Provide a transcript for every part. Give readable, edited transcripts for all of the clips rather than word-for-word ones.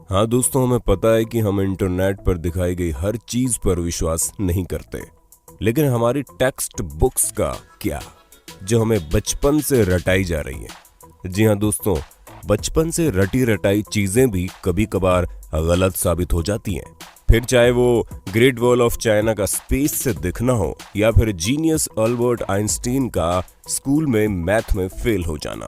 हाँ दोस्तों, हमें पता है कि हम इंटरनेट पर दिखाई गई हर चीज पर विश्वास नहीं करते, लेकिन हमारी टेक्स्ट बुक्स का क्या, जो हमें बचपन से रटाई जा रही है। जी हाँ दोस्तों, बचपन से रटी रटाई चीजें भी कभी कभार गलत साबित हो जाती हैं। फिर चाहे वो ग्रेट वॉल ऑफ चाइना का स्पेस से दिखना हो या फिर जीनियस अल्बर्ट आइंस्टीन का स्कूल में मैथ में फेल हो जाना।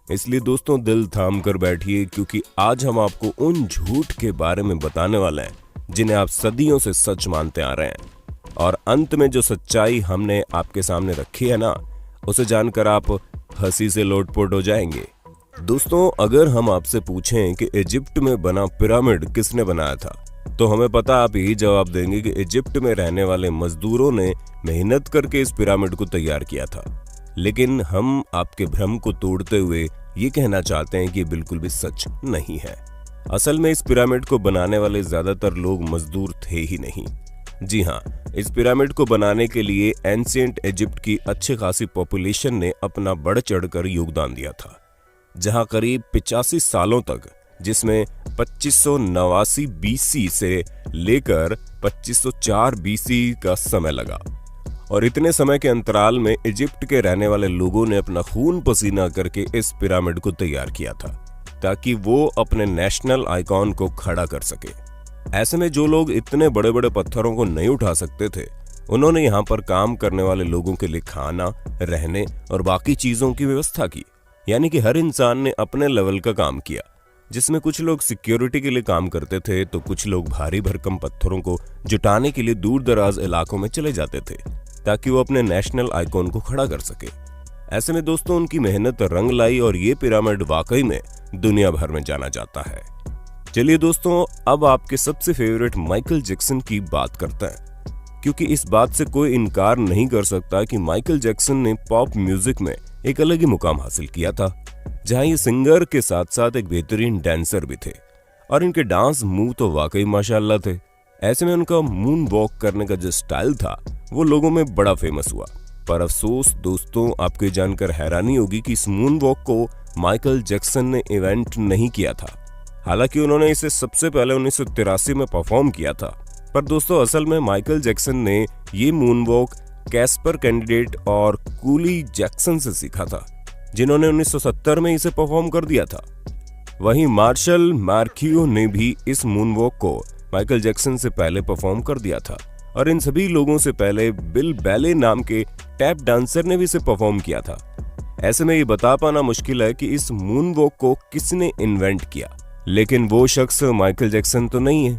इसलिए दोस्तों, दिल थाम कर बैठिए, क्योंकि आज हम आपको उन झूठ के बारे में बताने वाले हैं जिन्हें आप सदियों से सच मानते आ रहे हैं। और अंत में जो सच्चाई हमने आपके सामने रखी है ना, उसे जानकर आप हंसी से लोटपोट हो जाएंगे। दोस्तों, अगर हम आपसे पूछें कि इजिप्ट में बना पिरामिड किसने बनाया था, तो हमें पता आप यही जवाब देंगे कि इजिप्ट में रहने वाले मजदूरों ने मेहनत करके इस पिरामिड को तैयार किया था। लेकिन हम आपके भ्रम को तोड़ते हुए ये कहना चाहते हैं कि बिल्कुल भी सच नहीं है। असल में इस पिरामिड को बनाने वाले ज्यादातर लोग मजदूर थे ही नहीं। जी हाँ, इस पिरामिड को बनाने के लिए एंशिएंट इजिप्ट की अच्छी खासी पॉपुलेशन ने अपना बढ़ चढ़कर योगदान दिया था, जहां करीब 85 सालों तक, जिसमें 2589 बीसी से लेकर 2504 बीसी का समय लगा। और इतने समय के अंतराल में इजिप्ट के रहने वाले लोगों ने अपना खून पसीना करके इस पिरामिड को तैयार किया था, ताकि वो अपने नेशनल आइकॉन को खड़ा कर सके। ऐसे में जो लोग इतने बड़े बड़े पत्थरों को नहीं उठा सकते थे, उन्होंने यहाँ पर काम करने वाले लोगों के लिए खाना, रहने और बाकी चीजों की व्यवस्था की। यानी कि हर इंसान ने अपने लेवल का काम किया, जिसमें कुछ लोग सिक्योरिटी के लिए काम करते थे, तो कुछ लोग भारी भरकम पत्थरों को जुटाने के लिए दूर दराज इलाकों में चले जाते थे, ताकि वो अपने नेशनल आइकॉन को खड़ा कर सके। ऐसे में दोस्तों, उनकी मेहनत रंग लाई और ये पिरामिड वाकई में दुनिया भर में जाना जाता है। चलिए दोस्तों, अब आपके सबसे फेवरेट माइकल जैक्सन की बात करते हैं, क्योंकि इस बात से कोई इनकार नहीं कर सकता कि माइकल जैक्सन ने पॉप म्यूजिक में एक अलग ही मुकाम हासिल किया था, जहां ये सिंगर के साथ साथ एक बेहतरीन डांसर भी थे। और इनके डांस मूव तो वाकई माशाल्लाह थे। ऐसे में उनका मून वॉक करने का जो स्टाइल था, वो लोगों में बड़ा फेमस हुआ। पर अफसोस दोस्तों, आपको ये जानकर हैरानी होगी कि इस मून वॉक को माइकल जैक्सन ने इवेंट नहीं किया था। हालांकि उन्होंने इसे सबसे पहले 1983 में परफॉर्म किया था। पर दोस्तों, असल में माइकल जैक्सन ने ये मून वॉक कैस्पर कैंडिडेट और कूली जैक्सन से सीखा था, जिन्होंने 1970 में इसे परफॉर्म कर दिया था। वहीं मार्शल मार्कियो ने भी इस मून वॉक को माइकल जैक्सन से पहले परफॉर्म कर दिया था। और इन सभी लोगों से पहले बिल बैले नाम के टैप डांसर ने भी इसे परफॉर्म किया था। ऐसे में ये बता पाना मुश्किल है कि इस मून वॉक को किसने इन्वेंट किया, लेकिन वो शख्स माइकल जैक्सन तो नहीं है।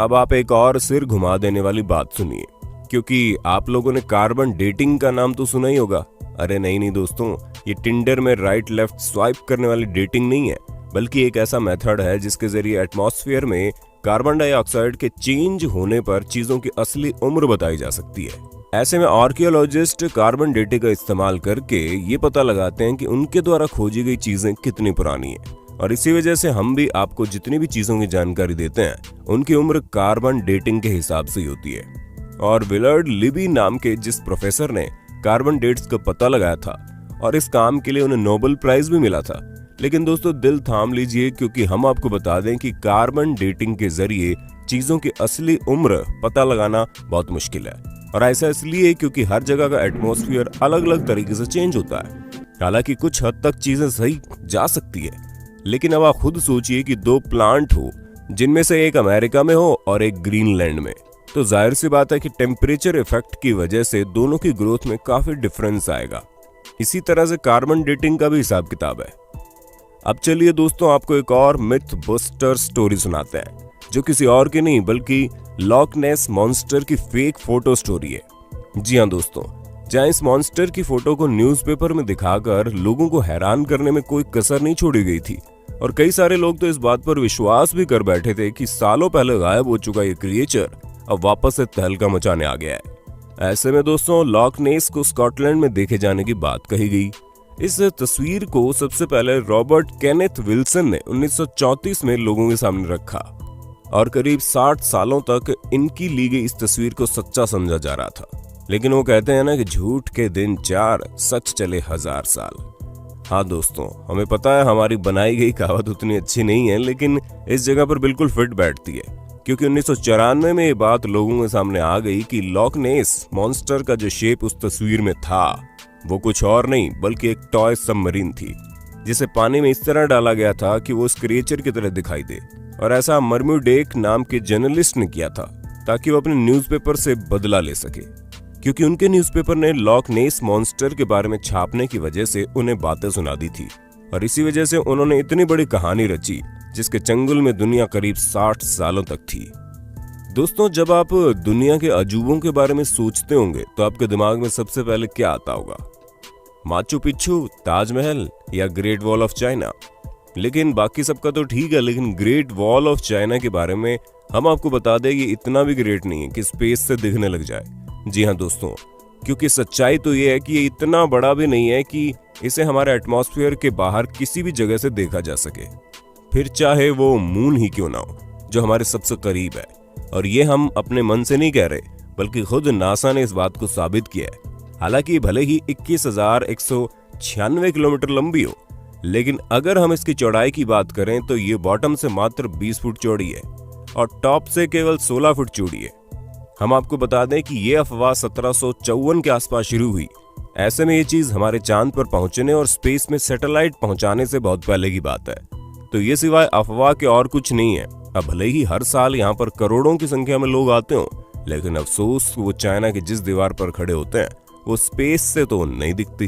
अब आप एक और सिर घुमा देने वाली बात सुनिए, क्योंकि आप लोगों ने कार्बन डेटिंग का नाम तो सुना ही होगा। अरे नहीं दोस्तों, ये टिंडर में राइट लेफ्ट स्वाइप करने वाली डेटिंग नहीं है, बल्कि एक ऐसा मेथड है जिसके जरिए एटमॉस्फेयर में कार्बन डाइऑक्साइड के चेंज होने पर चीजों की असली उम्र बताई जा सकती है। ऐसे में आर्कियोलॉजिस्ट कार्बन डेटिंग का इस्तेमाल करके ये पता लगाते हैं कि उनके द्वारा खोजी गई चीजें कितनी पुरानी है। और इसी वजह से हम भी आपको जितनी भी चीजों की जानकारी देते हैं, उनकी उम्र कार्बन डेटिंग के हिसाब से ही होती है। और विलर्ड लिबी नाम के जिस प्रोफेसर ने कार्बन डेट्स का पता लगाया था, और इस काम के लिए उन्हें नोबेल प्राइज भी मिला था। लेकिन दोस्तों, दिल थाम लीजिए, क्योंकि हम आपको बता दें कि कार्बन डेटिंग के जरिए चीजों की असली उम्र पता लगाना बहुत मुश्किल है। और ऐसा इसलिए क्योंकि हर जगह का एटमॉस्फेयर अलग अलग तरीके से चेंज होता है। हालांकि कुछ हद तक चीजें सही जा सकती है, लेकिन अब आप खुद सोचिए कि दो प्लांट हो, जिनमें से एक अमेरिका में हो और एक ग्रीनलैंड में, तो जाहिर सी बात है कि टेम्परेचर इफेक्ट की वजह से दोनों की ग्रोथ में काफी डिफरेंस आएगा। इसी तरह से कार्बन डेटिंग का भी हिसाब किताब है। अब चलिए दोस्तों, आपको एक और मिथ बस्टर स्टोरी सुनाते हैं, जो किसी और की नहीं बल्कि लॉक नेस मॉन्स्टर की फेक फोटो स्टोरी है। जी हाँ दोस्तों, जहां इस मॉन्स्टर की फोटो को न्यूज़पेपर में दिखाकर लोगों को हैरान करने में कोई कसर नहीं छोड़ी गई थी। और कई सारे लोग तो इस बात पर विश्वास भी कर बैठे थे कि सालों पहले गायब हो चुका ये क्रिएचर अब वापस से तहलका मचाने आ गया है। ऐसे में दोस्तों, लॉक नेस को स्कॉटलैंड में देखे जाने की बात कही गई। इस तस्वीर को सबसे पहले रॉबर्ट केनेथ विल्सन ने 1934 में लोगों के सामने रखा, और करीब 60 सालों तक इनकी ली गई इस तस्वीर को सच्चा समझा जा रहा था। लेकिन वो कहते हैं ना कि झूठ के दिन 4, सच चले 1000 साल। हाँ दोस्तों, हमें पता है हमारी बनाई गई कहावत उतनी अच्छी नहीं है, लेकिन इस जगह पर बिल्कुल फिट बैठती है, क्योंकि 1994 में ये बात लोगों के सामने आ गई कि लॉक नेस मॉन्स्टर का जो शेप उस तस्वीर में था वो कुछ और नहीं बल्कि एक टॉय सबमरीन थी, जिसे पानी में इस तरह डाला गया था कि वो उस क्रिएचर की तरह दिखाई दे। और ऐसा मर्म्यूडेक नाम के जर्नलिस्ट ने किया था ताकि वो अपने न्यूज़पेपर से बदला ले सके, क्योंकि उनके न्यूज़पेपर ने लॉक नेस मॉन्स्टर के बारे में छापने की वजह से उन्हें बातें सुना दी थी। और इसी वजह से उन्होंने इतनी बड़ी कहानी रची जिसके चंगुल में दुनिया करीब 60 सालों तक थी। दोस्तों, जब आप दुनिया के अजूबों के बारे में सोचते होंगे तो आपके दिमाग में सबसे पहले क्या आता होगा? माचू पिच्चू, ताजमहल या ग्रेट वॉल ऑफ चाइना? लेकिन बाकी सबका तो ठीक है, लेकिन ग्रेट वॉल ऑफ चाइना के बारे में हम आपको बता दें ये इतना भी ग्रेट नहीं है कि स्पेस से दिखने लग जाए। जी हाँ दोस्तों, क्योंकि सच्चाई तो ये है कि ये इतना बड़ा भी नहीं है कि इसे हमारे एटमॉस्फेयर के बाहर किसी भी जगह से देखा जा सके, फिर चाहे वो मून ही क्यों ना हो जो हमारे सबसे करीब है। और ये हम अपने मन से नहीं कह रहे, बल्कि खुद नासा ने इस बात को साबित किया है। हालांकि भले ही 21,196 किलोमीटर लंबी हो, लेकिन अगर हम इसकी चौड़ाई की बात करें तो ये बॉटम से मात्र 20 फुट चौड़ी है और टॉप से केवल 16 फुट चौड़ी है। हम आपको बता दें कि ये अफवाह 1754 के आसपास शुरू हुई। ऐसे में ये चीज हमारे चांद पर पहुंचने और स्पेस में सैटेलाइट पहुंचाने से बहुत पहले की बात है, तो ये सिवाय अफवाह के और कुछ नहीं है। अब भले ही हर साल यहाँ पर करोड़ों की संख्या में लोग आते हो, लेकिन अफसोस वो चाइना की जिस दीवार पर खड़े होते हैं वो स्पेस से तो नहीं दिखती।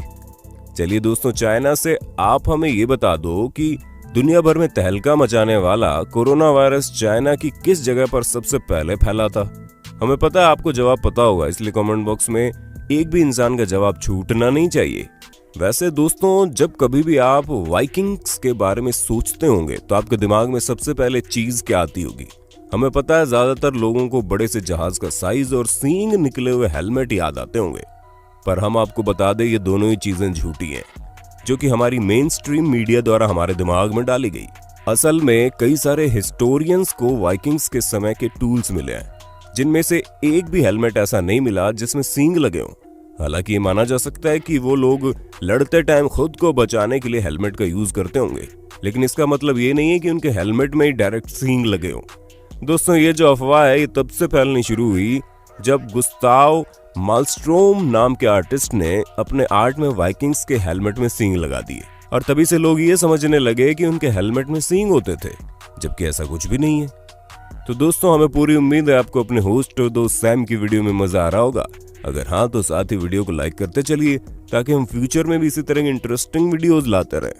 चलिए दोस्तों, चाइना से आप हमें ये बता दो कि दुनिया भर में तहलका मचाने वाला कोरोना वायरस चाइना की किस जगह पर सबसे पहले फैला था? हमें पता है आपको जवाब पता होगा, इसलिए कमेंट बॉक्स में एक भी इंसान का जवाब छूटना नहीं चाहिए। वैसे दोस्तों, जब कभी भी आप वाइकिंग्स के बारे में सोचते होंगे तो आपके दिमाग में सबसे पहले चीज क्या आती होगी? हमें पता है ज्यादातर लोगों को बड़े से जहाज का साइज और सींग निकले हुए हेलमेट याद आते होंगे, पर हम आपको बता दें ये दोनों ही चीजें झूठी हैं, जो कि हमारी मेन स्ट्रीम मीडिया द्वारा हमारे दिमाग में डाली गई। असल में कई सारे हिस्टोरियंस को वाइकिंग्स के समय के टूल्स मिले हैं, जिनमें से एक भी हेलमेट ऐसा नहीं मिला जिसमें सींग लगे हों। हालांकि ये माना जा सकता है कि वो लोग लड़ते टाइम खुद को बचाने के लिए हेलमेट का यूज करते होंगे, लेकिन इसका मतलब ये नहीं है कि उनके हेलमेट में ही डायरेक्ट सींग लगे हों। दोस्तों, ये जो अफवाह है ये तब से फैलनी शुरू हुई जब गुस्ताव मालस्ट्रोम नाम के आर्टिस्ट ने अपने आर्ट में वाइकिंग्स के हेलमेट में सींग लगा दिए, और तभी से लोग ये समझने लगे कि उनके हेलमेट में सींग होते थे, जबकि ऐसा कुछ भी नहीं है। तो दोस्तों, हमें पूरी उम्मीद है आपको अपने होस्ट और दोस्त सैम की वीडियो में मजा आ रहा होगा। अगर हाँ तो साथ ही वीडियो को लाइक करते चलिए ताकि हम फ्यूचर में भी इसी तरह की इंटरेस्टिंग वीडियोस लाते रहें।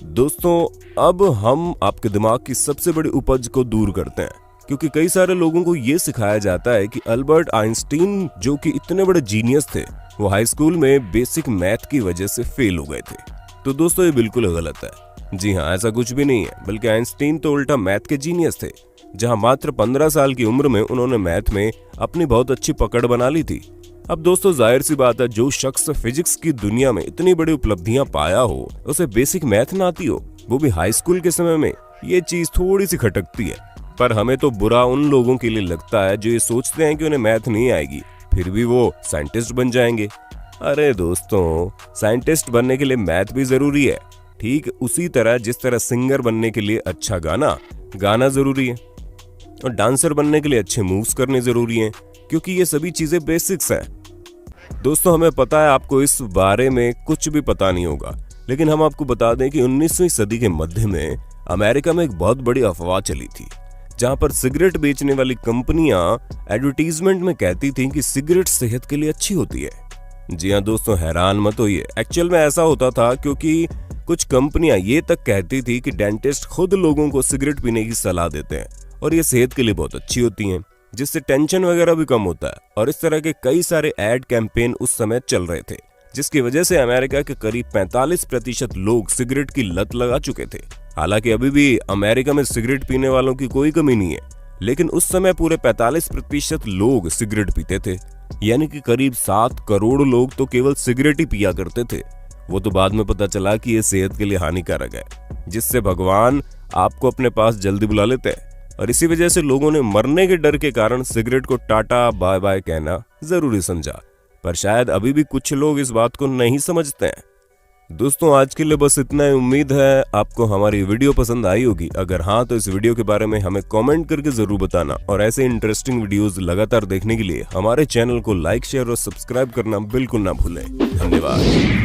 दोस्तों, अब हम आपके दिमाग की सबसे बड़ी उपज को दूर करते हैं, क्योंकि कई सारे लोगों को ये सिखाया जाता है कि अल्बर्ट आइंस्टीन जो कि इतने बड़े जीनियस थे, वो हाई स्कूल में बेसिक मैथ की वजह से फेल हो गए थे। तो दोस्तों, ये बिल्कुल गलत है। जी हाँ, ऐसा कुछ भी नहीं है, बल्कि आइंस्टीन तो उल्टा मैथ के जीनियस थे, जहां मात्र 15 साल की उम्र में उन्होंने मैथ में अपनी बहुत अच्छी पकड़ बना ली थी। अब दोस्तों, जाहिर सी बात है, जो शख्स फिजिक्स की दुनिया में इतनी बड़ी उपलब्धियां पाया हो, उसे बेसिक मैथ ना आती हो, वो भी हाई स्कूल के समय में, ये चीज थोड़ी सी खटकती है। पर हमें तो बुरा उन लोगों के लिए लगता है जो ये सोचते हैं कि उन्हें मैथ नहीं आएगी, फिर भी वो साइंटिस्ट बन जाएंगे। अरे दोस्तों, साइंटिस्ट बनने के लिए मैथ भी जरूरी है, ठीक उसी तरह जिस तरह सिंगर बनने के लिए अच्छा गाना जरूरी है, और डांसर बनने के लिए अच्छे मूव्स करने जरूरी हैं, क्योंकि ये सभी चीजें बेसिक्स हैं। दोस्तों, हमें पता है आपको इस बारे में कुछ भी पता नहीं होगा, लेकिन हम आपको बता दें कि 19वीं सदी के मध्य में अमेरिका में एक बहुत बड़ी अफवाह चली थी, जहां पर सिगरेट बेचने वाली कंपनियां एडवर्टीजमेंट में कहती थीं कि सिगरेट सेहत के लिए अच्छी होती है। जी हाँ दोस्तों, हैरान मत होइए, एक्चुअल में ऐसा होता था क्योंकि कुछ कंपनियां ये तक कहती थी कि डेंटिस्ट खुद लोगों को सिगरेट पीने की सलाह देते हैं और ये सेहत के लिए बहुत अच्छी होती हैं, जिससे टेंशन वगैरह भी कम होता है। और इस तरह के कई सारे एड कैंपेन उस समय चल रहे थे, जिसकी वजह से अमेरिका के करीब 45% लोग सिगरेट की लत लगा चुके थे। हालांकि अभी भी अमेरिका में सिगरेट पीने वालों की कोई कमी नहीं है, लेकिन उस समय पूरे 45% लोग सिगरेट पीते थे, यानी कि करीब 7 करोड़ लोग तो केवल सिगरेट ही पिया करते थे। वो तो बाद में पता चला कि ये सेहत के लिए हानिकारक है, जिससे भगवान आपको अपने पास जल्दी बुला लेते हैं, और इसी वजह से लोगों ने मरने के डर के कारण सिगरेट को टाटा बाय बाय कहना जरूरी समझा। पर शायद अभी भी कुछ लोग इस बात को नहीं समझते हैं। दोस्तों आज के लिए बस इतना ही। उम्मीद है आपको हमारी वीडियो पसंद आई होगी। अगर हाँ तो इस वीडियो के बारे में हमें कमेंट करके जरूर बताना और ऐसे इंटरेस्टिंग वीडियोस लगातार देखने के लिए हमारे चैनल को लाइक, शेयर और सब्सक्राइब करना बिल्कुल ना भूलें। धन्यवाद।